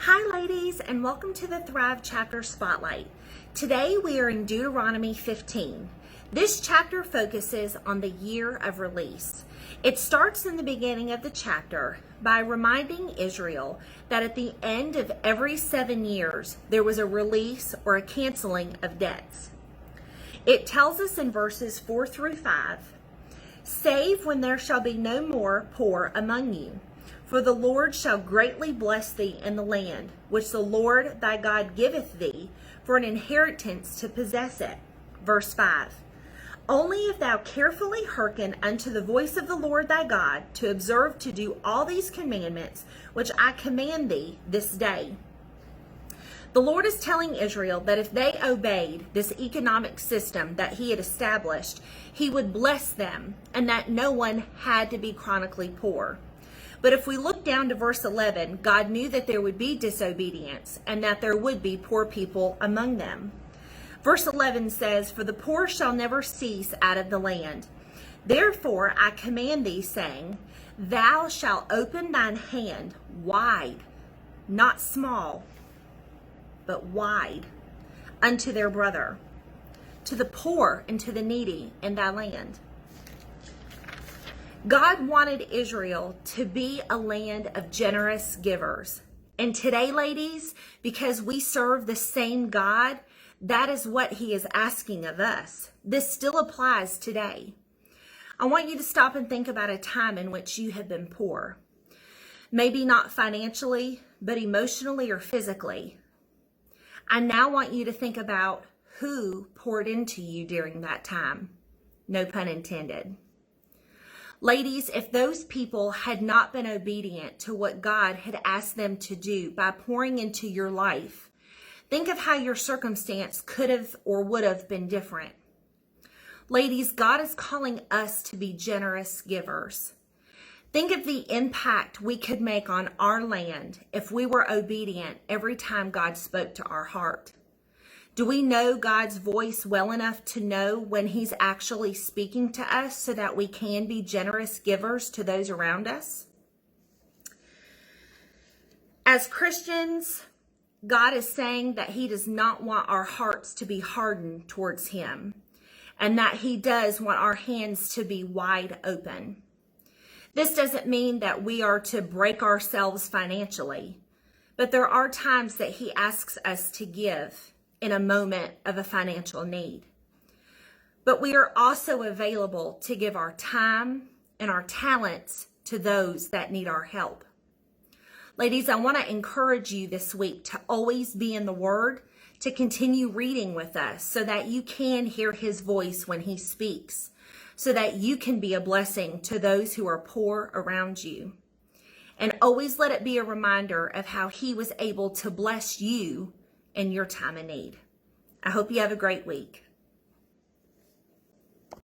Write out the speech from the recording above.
Hi ladies, and welcome to the Thrive Chapter Spotlight. Today we are in Deuteronomy 15. This chapter focuses on the year of release. It starts in the beginning of the chapter by reminding Israel that at the end of every 7 years there was a release or a canceling of debts. It tells us in verses 4 through 5, "Save when there shall be no more poor among you. For the Lord shall greatly bless thee in the land, which the Lord thy God giveth thee for an inheritance to possess it." Verse 5. "Only if thou carefully hearken unto the voice of the Lord thy God, to observe to do all these commandments which I command thee this day." The Lord is telling Israel that if they obeyed this economic system that he had established, he would bless them and that no one had to be chronically poor. But if we look down to verse 11, God knew that there would be disobedience and that there would be poor people among them. Verse 11 says, "For the poor shall never cease out of the land. Therefore I command thee, saying, Thou shalt open thine hand wide, not small, but wide, unto their brother, to the poor and to the needy in thy land." God wanted Israel to be a land of generous givers. And today, ladies, because we serve the same God, that is what he is asking of us. This still applies today. I want you to stop and think about a time in which you have been poor. Maybe not financially, but emotionally or physically. I now want you to think about who poured into you during that time. No pun intended. Ladies, if those people had not been obedient to what God had asked them to do by pouring into your life, think of how your circumstance could have or would have been different. Ladies, God is calling us to be generous givers. Think of the impact we could make on our land if we were obedient every time God spoke to our heart. Do we know God's voice well enough to know when he's actually speaking to us so that we can be generous givers to those around us? As Christians, God is saying that he does not want our hearts to be hardened towards him, and that he does want our hands to be wide open. This doesn't mean that we are to break ourselves financially, but there are times that he asks us to give in a moment of a financial need. But we are also available to give our time and our talents to those that need our help. Ladies, I want to encourage you this week to always be in the Word, to continue reading with us so that you can hear his voice when he speaks, so that you can be a blessing to those who are poor around you. And always let it be a reminder of how he was able to bless you in your time of need. I hope you have a great week.